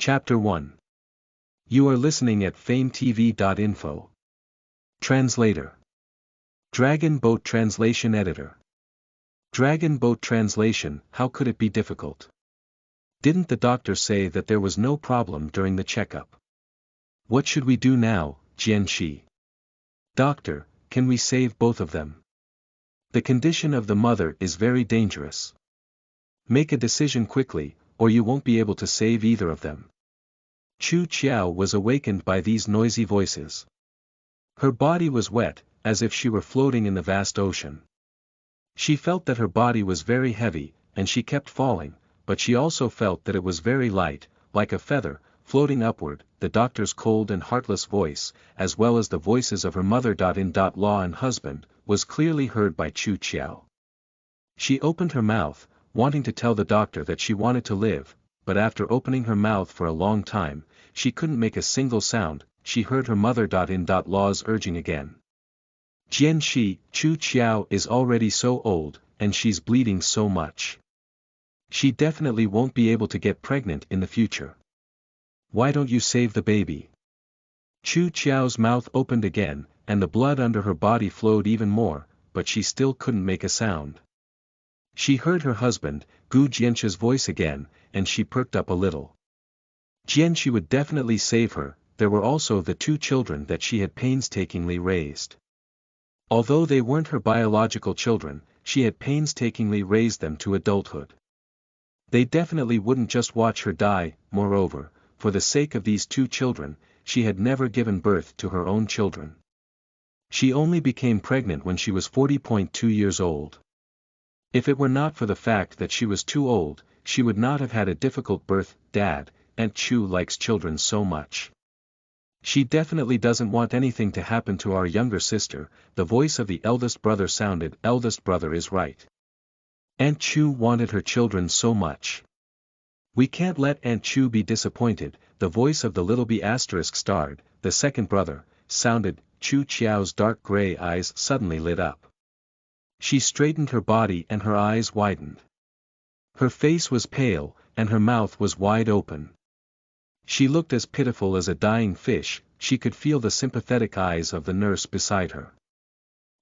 Chapter 1. You are listening at FameTV.info. Translator. Dragon Boat Translation Editor. Dragon Boat Translation, how could it be difficult? Didn't the doctor say that there was no problem during the checkup? What should we do now, Jianxi? Doctor, can we save both of them? The condition of the mother is very dangerous. Make a decision quickly, or you won't be able to save either of them. Chu Qiao was awakened by these noisy voices. Her body was wet, as if she were floating in the vast ocean. She felt that her body was very heavy, and she kept falling, but she also felt that it was very light, like a feather, floating upward. The doctor's cold and heartless voice, as well as the voices of her mother-in-law and husband, was clearly heard by Chu Qiao. She opened her mouth, wanting to tell the doctor that she wanted to live, but after opening her mouth for a long time, she couldn't make a single sound. She heard her mother-in-law's urging again. Jianxi, Chu Qiao is already so old, and she's bleeding so much. She definitely won't be able to get pregnant in the future. Why don't you save the baby? Chu Qiao's mouth opened again, and the blood under her body flowed even more, but she still couldn't make a sound. She heard her husband, Gu Jianxi's voice again, and she perked up a little. Jianxi would definitely save her. There were also the two children that she had painstakingly raised. Although they weren't her biological children, she had painstakingly raised them to adulthood. They definitely wouldn't just watch her die. Moreover, for the sake of these two children, she had never given birth to her own children. She only became pregnant when she was 40.2 years old. If it were not for the fact that she was too old, she would not have had a difficult birth. Dad, Aunt Chu likes children so much. She definitely doesn't want anything to happen to our younger sister. The voice of the eldest brother sounded. Eldest brother is right. Aunt Chu wanted her children so much. We can't let Aunt Chu be disappointed. The voice of the little bee starred, the second brother, sounded. Chu Qiao's dark gray eyes suddenly lit up. She straightened her body and her eyes widened. Her face was pale, and her mouth was wide open. She looked as pitiful as a dying fish. She could feel the sympathetic eyes of the nurse beside her.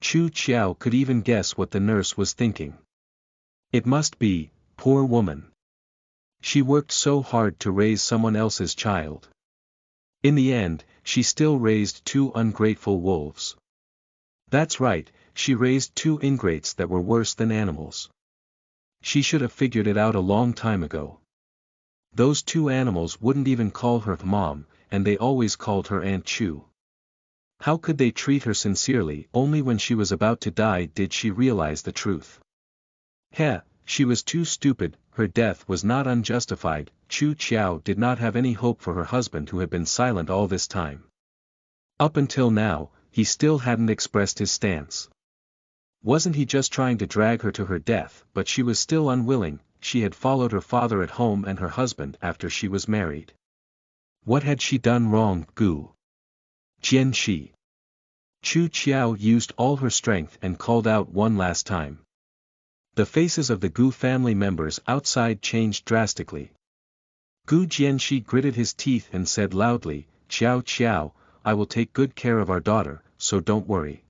Chu Qiao could even guess what the nurse was thinking. It must be, poor woman. She worked so hard to raise someone else's child. In the end, she still raised two ungrateful wolves. That's right, she raised two ingrates that were worse than animals. She should have figured it out a long time ago. Those two animals wouldn't even call her mom, and they always called her Aunt Chu. How could they treat her sincerely? Only when she was about to die did she realize the truth. She was too stupid. Her death was not unjustified. Chu Qiao did not have any hope for her husband who had been silent all this time. Up until now, he still hadn't expressed his stance. Wasn't he just trying to drag her to her death? But she was still unwilling. She had followed her father at home and her husband after she was married. What had she done wrong? Gu Jianxi. Chu Qiao used all her strength and called out one last time. The faces of the Gu family members outside changed drastically. Gu Jianxi gritted his teeth and said loudly, "Qiao Qiao, I will take good care of our daughter, so don't worry."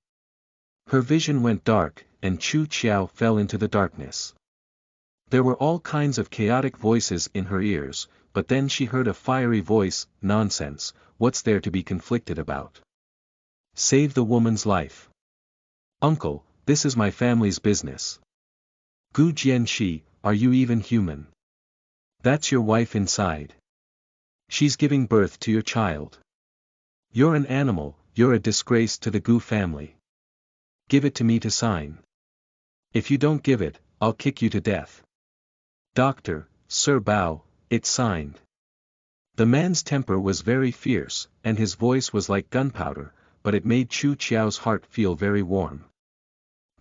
Her vision went dark, and Chu Qiao fell into the darkness. There were all kinds of chaotic voices in her ears, but then she heard a fiery voice. Nonsense, what's there to be conflicted about? Save the woman's life. Uncle, this is my family's business. Gu Jianxi, are you even human? That's your wife inside. She's giving birth to your child. You're an animal, you're a disgrace to the Gu family. Give it to me to sign. If you don't give it, I'll kick you to death. Doctor, Sir Bao, it's signed. The man's temper was very fierce, and his voice was like gunpowder, but it made Chu Qiao's heart feel very warm.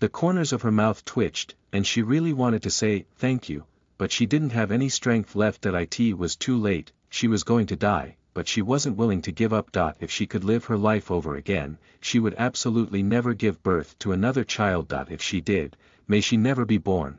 The corners of her mouth twitched, and she really wanted to say, thank you, but she didn't have any strength left. It was too late. She was going to die, but she wasn't willing to give up. If she could live her life over again, she would absolutely never give birth to another child. If she did, may she never be born.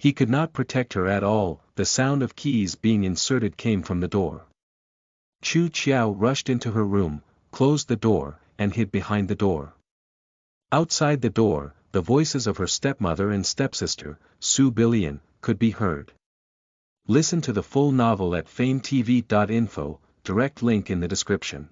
He could not protect her at all. The sound of keys being inserted came from the door. Chu Qiao rushed into her room, closed the door, and hid behind the door. Outside the door, the voices of her stepmother and stepsister, Su Bilian, could be heard. Listen to the full novel at FameTV.info, direct link in the description.